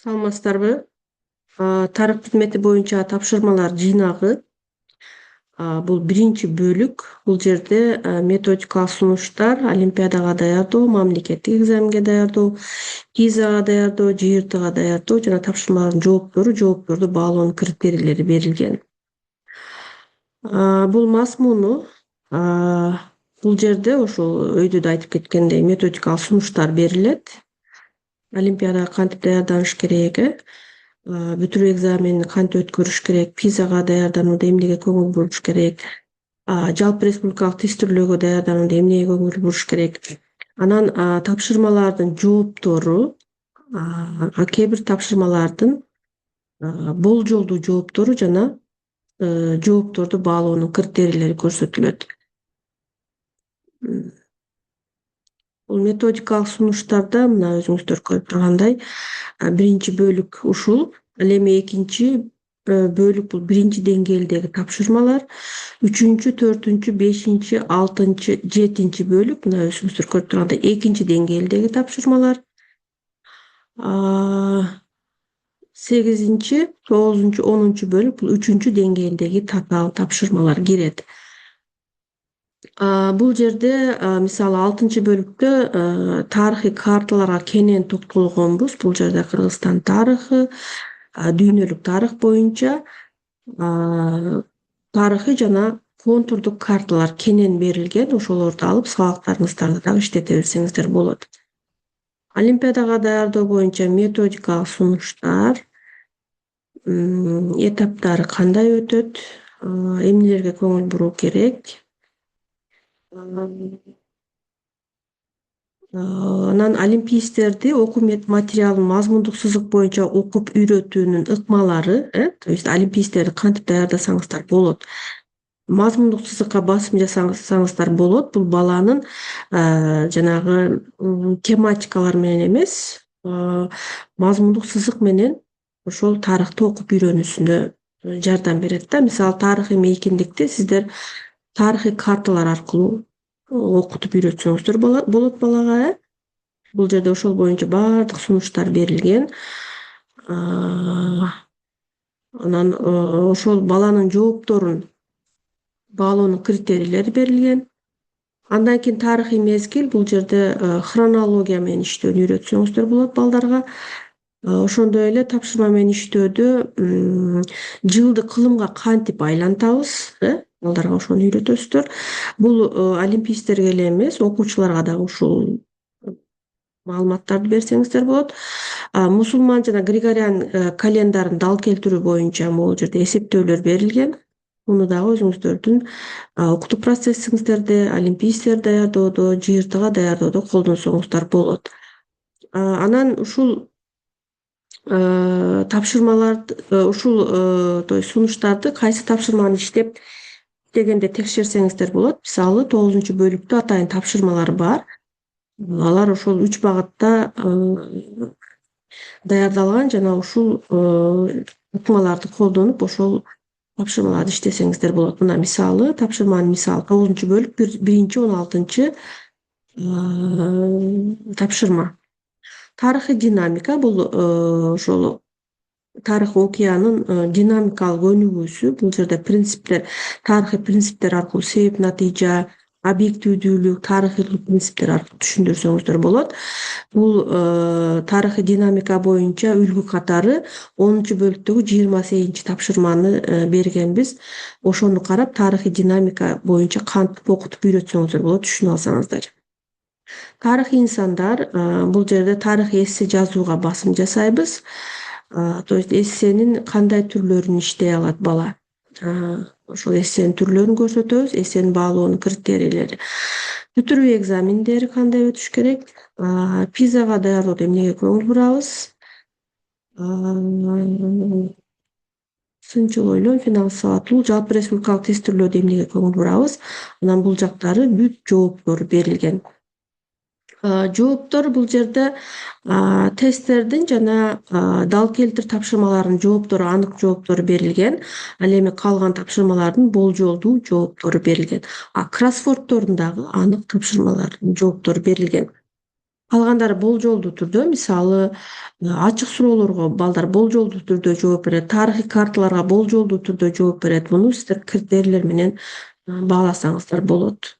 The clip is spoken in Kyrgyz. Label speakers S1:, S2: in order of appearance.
S1: Саламатсыздарбы? Тарых предмети боюнча тапшырмалар жыйнагы. Бул биринчи бөлүк. Бул жерде методикалык сунуштар, олимпиадага даярдоо, мамлекеттик экзаменге даярдоо, КИЗага даярдоо, ЖРТга даярдоо жана тапшырмалардын жоопторду баалоонун критерийлери берилген. Бул мазмуну бул жерде ошол өйдө да айтып кеткендей методикалык сунуштар берилет. Олимпиадага кантип даярданыш керек, бүтүрүү экзаменин кантип өткөрүш керек, ПИЗага даярданууда эмнеге көңүл буруш керек, жалпы республикалык тестирлөөгө даярданууда эмнеге көңүл буруш керек. Анан тапшырмалардын жооптору, кээ бир тапшырмалардын болжолдуу жооптору жана жоопторду баалоонун критерийлери көрсөтүлөт. Бул методикалык сунуштарда мына өзүңүздөр көрүп тургандай биринчи бөлүк ушул. Ал эми экинчи бөлүк бул биринчи деңгээлдеги тапшырмалар. Үчүнчү, төртүнчү, бешинчи, алтынчы, жетинчи бөлүк мына өзүңүздөр көрүп тургандай экинчи деңгээлдеги тапшырмалар. Сегизинчи, тогузунчу, онунчу бөлүк бул үчүнчү деңгээлдеги тапшырмалар кирет. Бул жерде мисалы 6-бөлүктө тарыхый карталарга кенен токтолгонбуз. Бул жерде Кыргызстан тарыхы, дүйнөлүк тарых боюнча тарыхый жана контурдук карталар кенен берилген. Ошолорду алып сабактарыңыздарда дагы иштете берсеңиздер болот. Олимпиадага даярдоо боюнча методикалык сунуштар, этаптары кандай өтөт, эмнелерге көңүл буруу керек. Анан олимпийсттерди окуу материалын мазмундук сызык боюнча окуп үйрөтүүнүн ыкмалары, то есть олимпийсттерди кантип даярдасаңыздар болот. Мазмундук сызыкка басым жасасаңыздар болот. Бул баланын жанагы тематикалар менен эмес, мазмундук сызык менен ошол тарыхты окуп үйрөнүүсүнө жардам берет да. Мисалы тарыхый мейкиндикти сиздер тарыхый карталар аркылуу окутуп үйрөтсөңүздөр болот балага. Бул жерде ошол боюнча баардык сунуштар берилген. Анан ошол баланын жоопторун баалоонун критерийлери берилген. Андан кийин тарыхый мезгил, бул жерде хронология менен иштөөнү үйрөтсөңүздөр болот балдарга. Ошондой эле тапшырма менен иштөөдө жылды кылымга кантип айлантабыз, балдарга ошону үйрөтөсүздөр. Бул олимпийсттерге эле эмес, окуучуларга дагы ушул маалыматтарды берсеңиздер болот. Мусулман жана Григориан календарын дал келтирүү боюнча бул жерде эсептөөлөр берилген. Муну дагы өзүңүздөрдүн окутуу процессиңиздерде, олимпийсттер даярдоодо, ЖРТга даярдоодо колдонсоңуздар болот. Анан ушул тапшырмаларды, ушул то есть сунуштарды кайсы тапшырманы иштегенде текшерсеңиздер болот. Мисалы 9-бөлүктө атайын тапшырмалар бар. Алар ошол 3 багытта даярдалган жана ушул ыкмаларды колдонуп ошол тапшырмаларды иштесеңиздер болот. Мына мисалы, тапшырманын мисалы 9-бөлүк 1-16 тапшырма. Тарыхый динамика бул ошол тарых океанын динамикалык өнүгүүсү. Бул жерде принциптер, тарыхый принциптер аркылуу себеп натыйжа, объективдүүлүк, тарыхыйлык принциптер аркылуу түшүндүрсөңүздөр болот. Бул тарыхый динамика боюнча үлгү катары 10-бөлүктөгү 28 тапшырманы бергенбиз. Ошону карап тарыхый динамика боюнча кантип окутуп үйрөтсөңүздөр болот, түшүнүп алсаңыздар. Тарыхый инсандар, бул жерде тарыхый эссе жазууга басым жасайбыз. То есть эссенин кандай түрлөрүн иштей алат бала. Ошол эссенин түрлөрүн көрсөтөбүз, эссенин баалоонун критерийлери. Бүтүрүү экзамендери кандай өтүш керек, ПИЗага даярдоодо эмнеге көңүл бурабыз, сынчыл ойлоо, финалдык сабаттуулук, жалпы республикалык тестирлөөдө эмнеге көңүл бурабыз. Анан бул жактары бүт жооптор берилген. Жооптор бул жерде тесттердин жана дал келтир тапшырмаларынын жооптору, анык жооптору берилген. Ал эми калган тапшырмалардын болжолдуу жооптору берилген. Кроссворддордун дагы анык тапшырмалардын жооптору берилген. калгандары болжолдуу түрдө, мисалы ачык суроолорго балдар болжолдуу түрдө жооп берет, тарыхый карталарга болжолдуу түрдө жооп берет. Муну сиздер критерийлер менен бааласаңыздар болот.